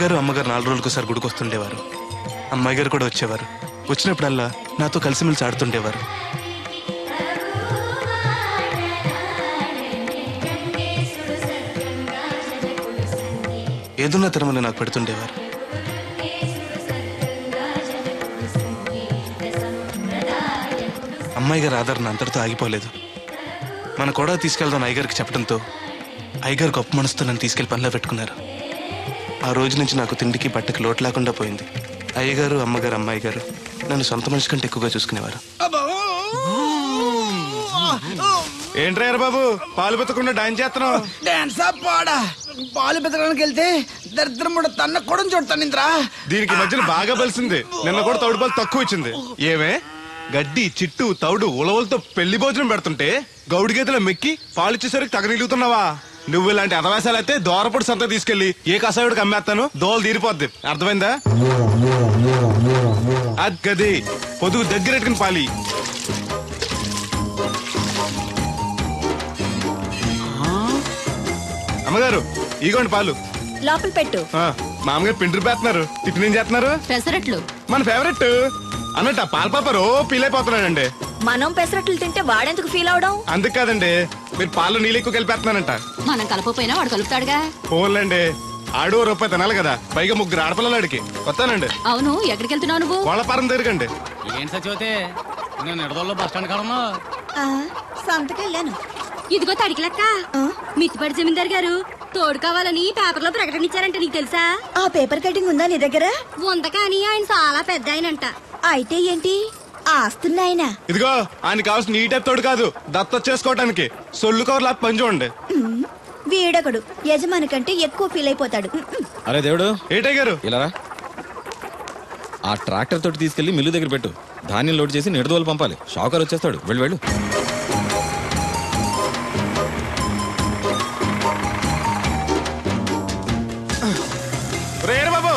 గారు అమ్మగారు 4 రోజులకోసారి గుడికి వస్తుండేవారు. అమ్మాయి గారు కూడా వచ్చేవారు. వచ్చినప్పుడల్లా నాతో కలిసిమెలిసి ఆడుతుండేవారు. ఏదున్న తరమని నాకు పెడుతుండేవారు. అమ్మాయి గారి ఆదరణ అంతటితో ఆగిపోలేదు. మన కూడా తీసుకెళ్దాం అయ్యగారికి చెప్పడంతో అయ్యగారు గొప్ప మనసుతో నన్ను తీసుకెళ్లి పనిలో పెట్టుకున్నారు. ఆ రోజు నుంచి నాకు తిండికి బట్టకి లోటు లేకుండా పోయింది. అయ్యగారు, అమ్మగారు, అమ్మాయి గారు నన్ను సొంత మనిషి కంటే ఎక్కువగా చూసుకునేవారు. ఏంట్రా బాబు పాలు పెత్తకుండా డాన్స్ చేస్తున్నావు? డాన్సా పాడా? పాలు పెత్తడానికి వెళ్తే దరిద్రం కూడా తన్న కూడా చూడతాను ఇంద్రా. దీనికి మధ్యలో బాగా బలిసింది. నిన్న కూడా తౌడు పాలు తక్కువ ఇచ్చింది. ఏమే గడ్డి చిట్టు తౌడు ఉలవలతో పెళ్లి భోజనం పెడుతుంటే గౌడి గేదెలో మెక్కి పాలిచ్చేసరికి తగనిలుగుతున్నావా? నువ్వు ఇలాంటి అదవాసాలు అయితే దోరపొడి సంత తీసుకెళ్లి ఏ కసాయుడికి అమ్మేస్తాను, దోలు తీరిపోద్ది. అర్థమైందా? అది గది పొదుగు దగ్గరెట్టుకుని పాలి. అమ్మగారు ఇగోండి పాలు. లోపల పెట్టు. మామగారు పిండి పేస్తున్నారు. టిఫిన్ ఏం చేస్తున్నారు? పెసరట్లు. మన ఫేవరెట్ అన్నట్టు పాల పాపరు ఫీల్ అయిపోతున్నాడండి. మనం పెసరట్లు తింటే వాడెందుకు ఫీల్ అవడం? అందుకు కాదండి, మీరు పాలు నీళ్ళు ఎక్కువ కలిపేస్తున్నానంట. మనం కలపపోయినా వాడు కలుపుతాడుగా. పోన్లండి, ఆడు రూపాయి తినాలి కదా, పైగా 3 ఆడపిల్లలాడికి. వస్తానండి. అవును, ఎక్కడికి వెళ్తున్నావు నువ్వు? కోళ్ళపారం తిరగండి. ఏంటి సచివతే నేను ఎడదోళ్ళలో బస్ స్టాండ్ కాడమ్మా సంతకెళ్ళాను. ఇదిగో తడికిలక్క, మిత్తిపడి జమీందార్ గారు తోడు కావాలని పేపర్ లో ప్రకటన ఇచ్చారంట. నీకు తెలుసా? ఆ పేపర్ కటింగ్ ఉందా నీ దగ్గర? ఉంది, కానీ ఆయన చాలా పెద్ద ఆయనంట. అయితే ఏంటి ఆస్తున్నాయన? ఇదిగో ఆయన కావాల్సిన ఈ టైప్ తోడు కాదు, దత్త చేసుకోవడానికి సొల్లు కవర్లా పని చూడండి. వీడొకడు యజమాని కంటే ఎక్కువ ఫీల్ అయిపోతాడు. అరే దేవుడు, ఏటై గారు ఇలా ఆ ట్రాక్టర్ తోటి తీసుకెళ్లి మిల్లు దగ్గర పెట్టు. ధాన్యం లోడ్ చేసి నిడదోలు పంపాలి. షాకర్ వచ్చేస్తాడు. వెళ్ళు వెళ్ళు. బాబు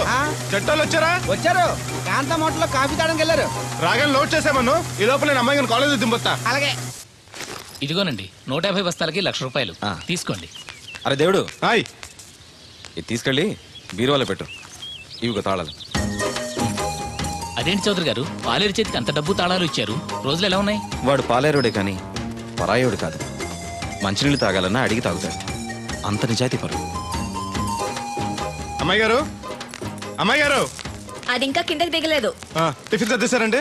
చట్టాలు వచ్చారా? వచ్చారు. కాంతం హోటల్లో కాఫీ తాడానికి వెళ్ళారు. రాగానే లోడ్ చేసామను. ఈ లోపల నేను అమ్మాయి కాలేజ్ దింపొస్తా. అలాగే. ఇదిగోనండి 150 బస్తాలకి 1,00,000 రూపాయలు తీసుకోండి. అరే దేవుడు, హాయ్. ఇది తీసుకెళ్ళి బీరువాలో పెట్టు. ఇవిగో తాళాలు. అదేంటి చౌదరి గారు, పాలేరు చేతికి అంత డబ్బు తాళాలు ఇచ్చారు? రోజులు ఎలా ఉన్నాయి? వాడు పాలేరుడే కానీ పరాయోడు కాదు. మంచినీళ్ళు తాగాలన్నా అడిగి తాగుతాడు. అంత నిజాయితీ పరు. అమ్మాయి గారు, అమ్మాయి గారు, అది ఇంకా కిందకి దిగలేదు. టిఫిన్ తెచ్చేసారండి?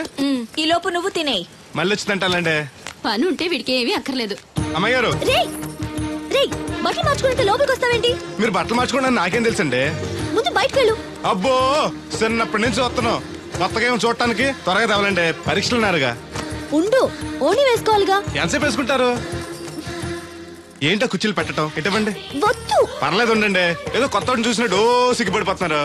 ఈ లోపు నువ్వు తినేయి. మళ్ళీ వచ్చి తింటాలండి. పని ఉంటే వీడికి ఏమీ అక్కర్లేదు. అమ్మాయి గారు, బట్టలు మార్చుకుంటే లోపలికి వస్తావేంటి? మీరు బట్టలు మార్చుకోండి నాకేం తెలుసండి. ముందు బయటకు వెళ్ళు. అబ్బో, చిన్నప్పటి నుంచి వస్తున్నాం. కొత్తగా ఏమో చూడటానికి త్వరగా తేవాలండి. పరీక్షలు ఉన్నారుగా. ఉండు, ఓణి వేసుకోవాలిగా. ఎంతసేపు వేసుకుంటారు? ఏంటో కుర్చీలు పెట్టడం? ఇటువంటి వద్దు. పర్లేదు ఉండండి. ఏదో కొత్త చూసినట్టు సిగ్గుపడిపోతున్నారు.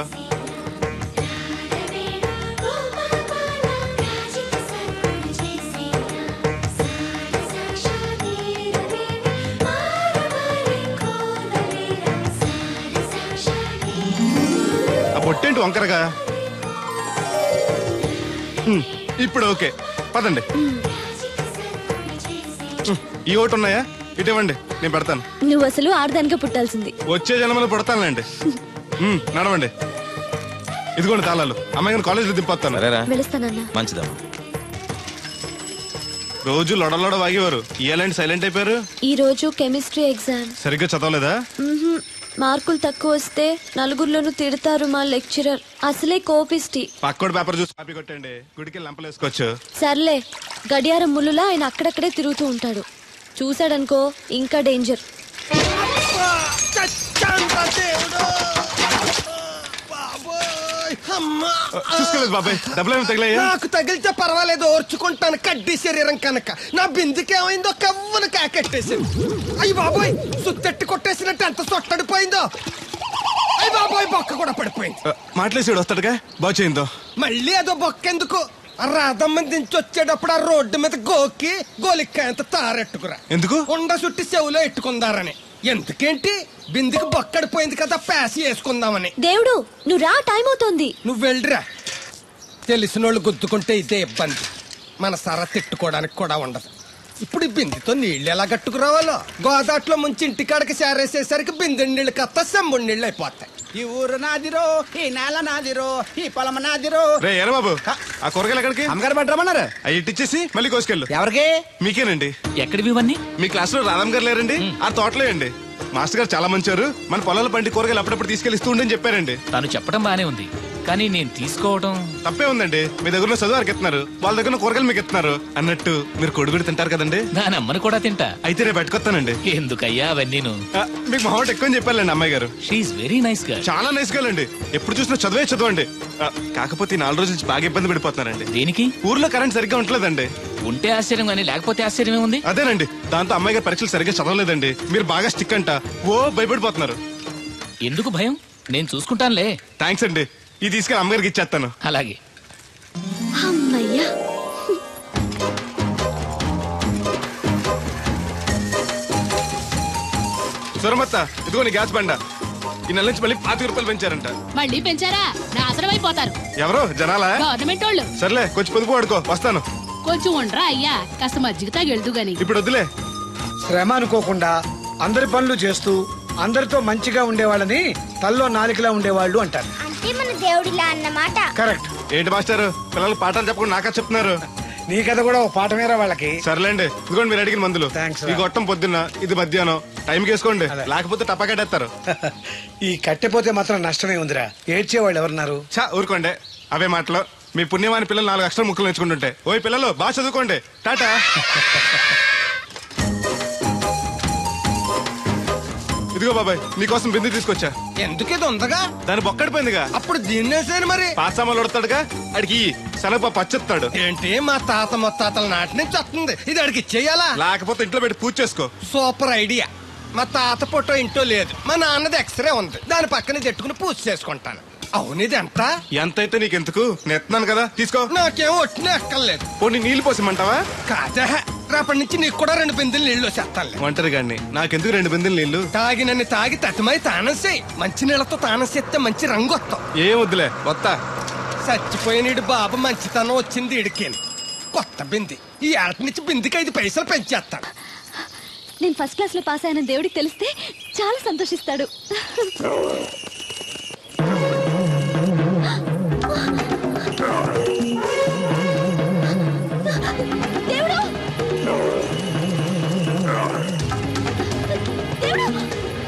ఆ బొట్టేంటి వంకరగా? ఇప్పుడు ఓకే, పదండి. ఈ ఓటు ఉన్నాయా? ఇటువంటి నేను పెడతాను. నువ్వు అసలు ఆడదానిగా పుట్టాల్సింది. వచ్చే జన్మలో పుడతానులేండి. నడవండి. ఇదిగోండి తాళాలు. అమ్మాయి కాలేజీలో దింపొస్తాను. మంచిదమ్మా. రోజు లొడలోడ వాగేవారు. ఇయాలంటే సైలెంట్ అయిపోయారు. ఈ రోజు కెమిస్ట్రీ ఎగ్జామ్. సరిగ్గా చదవలేదా? మార్కులు తక్కువ వస్తే నలుగురిలోనూ తిడతారు మా లెక్చరర్. అసలే కోపిస్టి. పక్కోడి పేపర్ చూసి కాపీ కొట్టండి. గుడికి లంపలేసుకోవచ్చు. సర్లే, గడియారం ముళ్ళులా ఆయన అక్కడక్కడే తిరుగుతూ ఉంటాడు. చూసాడనుకో ఇంకా డేంజర్. చూసుకోలేదు బాబాయ్, డబ్బులు తగిలాయా? నాకు తగిలితే పర్వాలేదు, ఓర్చుకుంటాను. కడ్డీ శరీరం కనుక నా బిందుకేమైందో కవ్వను కాకెట్టేసింది. అయ్యి బాబోయ్, సుత్తెట్టి కొట్టేసినట్టు ఎంత సొట్టడిపోయిందో. అయ్యి బాబోయ్, బొక్క కూడా పడిపోయింది. మాట్లాడేసాడు వస్తాడుగా, బాగు చేయిందో. మళ్ళీ అదో బొక్క ఎందుకు? రాధమ్మ దించి వచ్చేటప్పుడు ఆ రోడ్డు మీద గోకి గోలిక్కాయంత తారెట్టుకురా. ఎందుకు? ఉండ చుట్టి చెవులో ఎట్టుకుందారని. ఎందుకేంటి? బిందుకు బొక్కడిపోయింది కదా, ప్యాసి వేసుకుందామని. దేవుడు, నువ్వు రా, టైం అవుతోంది. నువ్వు వెళ్ళిరా. తెలిసినోళ్ళు గుద్దుకుంటే ఇదే ఇబ్బంది. మన సర తిట్టుకోవడానికి కూడా ఉండదు. ఇప్పుడు ఈ బిందెతో నీళ్లు ఎలా కట్టుకురావాలో. గోదాట్లో ముంచి ఇంటికాడకి సేరేసేసరికి బిందె నీళ్ళు కత్త సెంబుడి నీళ్ళు అయిపోతాయి. ఈ ఊరు నాదిరో, ఈ నేల నాదిరో, ఈ పొలం నాదిరో. రే ఎరా బాబు ఆ కూరగాయలు ఎక్కడికి? అమ్మగారు పట్టరమన్నారు. అవి ఇట్టిచ్చేసి మళ్ళీ కోసుకెళ్ళు. ఎవరికి? మీకేనండి. ఎక్కడివి ఇవన్నీ? మీ క్లాస్ లో రాధమ్ గారు లేరండి, ఆ తోటలో అండి. మాస్టర్ గారు చాలా మంచివారు, మన పొలాల పండి కూరగాయలు అప్పుడప్పుడు తీసుకెళ్ళిస్తూ ఉండని చెప్పారండి. తను చెప్పడం బానే ఉంది, కానీ నేను తీసుకోవడం. తప్పే ఉందండి, మీ దగ్గర చదువు వారికి ఇస్తున్నారు, వాళ్ళ దగ్గర కూరగాయలు మీకు ఇస్తున్నారు. అన్నట్టు మీరు కొడుగుడి తింటారు కదండి. దాని అమ్మని కూడా తింటా. అయితే రేపు పెట్టుకొస్తానండి. ఎందుకయ్యా అవన్నీ? మీకు మొహం ఎక్కువ చెప్పాలండి అమ్మాయి గారు. షీఈ్ వెరీ నైస్ గా. చాలా నైస్ గా అండి, ఎప్పుడు చూసినా చదువే చదవండి. కాకపోతే ఈ 4 రోజుల నుంచి బాగా ఇబ్బంది పడిపోతున్నారండి. దేనికి? ఊర్లో కరెంట్ సరిగ్గా ఉండలేదండి. ఉంటే ఆశ్చర్యం కానీ లేకపోతే ఆశ్చర్యమే ఉంది. అదేనండి, దాంతో అమ్మాయి గారు పరీక్షలు సరిగ్గా చదవలేదండి. మీరు బాగా స్టిక్ అంట, ఓ భయపడిపోతున్నారు. ఎందుకు భయం? నేను చూసుకుంటానులే. థ్యాంక్స్ అండి, ఇది తీసుకెళ్ళి అమ్మగారికి ఇచ్చేస్తాను. అలాగే. అమ్మయ్యా. సురమత్త, ఇదిగో నీ గ్యాస్ బండ. ఈ నెల నుంచి మళ్ళీ 25 రూపాయలు పెంచారంట. మళ్ళీ పెంచారా? నాశనం అయిపోతారు. ఎవరో జనాలా? గవర్నమెంట్ వాళ్ళు. సర్లే కొంచెం పొదుపు వాడుకో, వస్తాను. కొంచెం ఉండరా అయ్యా, కాస్త మజ్జిగ తాగెళ్దు గాని. ఇప్పుడు వద్దులే. శ్రమ అనుకోకుండా అందరి పనులు చేస్తూ అందరితో మంచిగా ఉండేవాళ్ళని తల్లో నాలికలా ఉండేవాళ్ళు అంటారు. అంటే మన దేవుడిలా అన్నమాట. కరెక్ట్. ఏంటి మాస్టర్, పిల్లలు పాఠాలు చెప్పకుండా నాకా చెప్తున్నారు? నీ కథ కూడా ఓ పాఠమేరా వాళ్ళకి. సర్లేండి, ఇదిగోండి మీరు అడిగిన మందులు. థాంక్స్ రా. ఈ గొట్టం పొద్దున్న, ఇది మధ్యాహ్నం. టైంకి వేసుకోండి, అదే. లేకపోతే టపాకట్టేస్తారు. ఈ కట్టెపోతే మాత్రం నష్టమే ఉందిరా. ఏడ్చేవాళ్ళు ఎవరున్నారు? చా ఊరుకోండి, అవే మాటలు. మీ పుణ్యమాని పిల్లలు 4 అక్షరం ముక్కలు నేర్చుకుంటుంటే. ఓయ్ పిల్లలు, బాగా చదువుకోండి. టాటా. ఇదిగో బాబాయ్, నీకోసం బిందు తీసుకొచ్చా. ఎందుకు ఇది ఉందగా? దాని బొక్కడిపోయిందిగా. అప్పుడు దీన్నేసాను మరి. పాసామాలు ఉడతాడుగా, అడిగి శనగపప్పు పచ్చెత్తాడు. ఏంటి మా తాత ముత్తాతల నాటి నుంచి వస్తుంది, ఇది అడిగి ఇచ్చేయాలా? లేకపోతే ఇంట్లో పెట్టి పూజ చేసుకో. Super idea. మా తాత ఫోటో ఇంట్లో లేదు, మా నాన్నది ఎక్స్రే ఉంది, దాని పక్కన చెట్టుకుని పూజ చేసుకుంటాను. అవును, ఇది ఎంత? ఎంతైతే నీకెందుకు, నెత్తున్నాను కదా, తీసుకో. నాకేం ఒట్టిన ఎక్కర్లేదు. పోనీ నీళ్లు పోసిమంటావా? కాదా, రేపటి నుంచి నీకు కూడా 2 బిందెలు నీళ్లు వచ్చేస్తాను. ఒంటరి గాడిని, నాకెందుకు 2 బిందెలు నీళ్లు? తాగినన్ని తాగి తతిమై తానం చేయి. మంచి నీళ్ళతో తానం చేస్తే మంచి రంగు వస్తాం. ఏం వద్దులే, వస్తా. చచ్చిపోయిన బాబు మంచితనం వచ్చింది ఇడికి. కొత్త బింది, ఈ ఏట నుంచి బిందికి 5 పైసలు పెంచేస్తాను. నేను ఫస్ట్ క్లాస్ లో పాస్ అయిన దేవుడికి తెలిస్తే చాలా సంతోషిస్తాడు. దేవుడు! దేవుడు!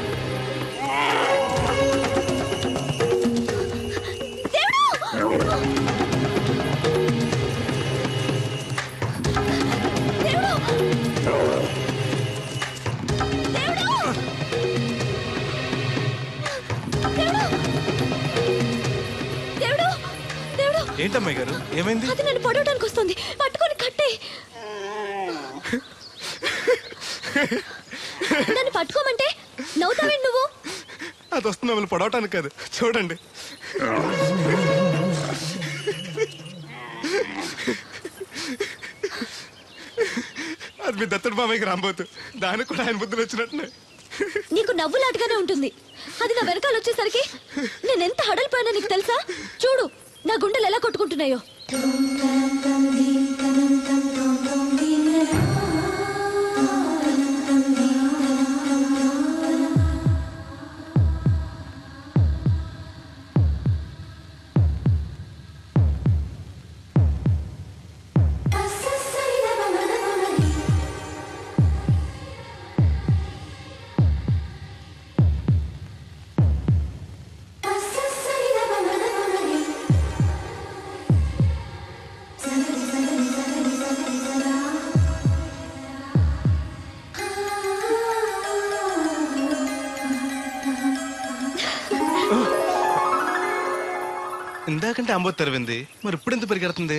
ఏంటమ్మాయి గారు, ఏమైంది? అది నన్ను పడవడానికి వస్తుంది, పట్టుకొని కట్టే. నన్ను పట్టుకోమంటే నవ్వుతావేంటి నువ్వు? అది వస్తుంది మిమ్మల్ని పొడవటానికి కాదు, చూడండి. అది మీ దత్తడు మామయ్యకి రాబోతు, దానికి కూడా ఆయన బుద్ధులు వచ్చినట్టు. నీకు నవ్వులాటగానే ఉంటుంది, అది నా వెనకాల వచ్చేసరికి నేనెంత హడలిపోయానో నీకు తెలుసా? చూడు నా గుండెలు ఎలా కొట్టుకుంటున్నాయో. ఇందాకంటే అంబోతు తెరవింది, మరి ఇప్పుడు ఎంత పరిగెడుతుంది?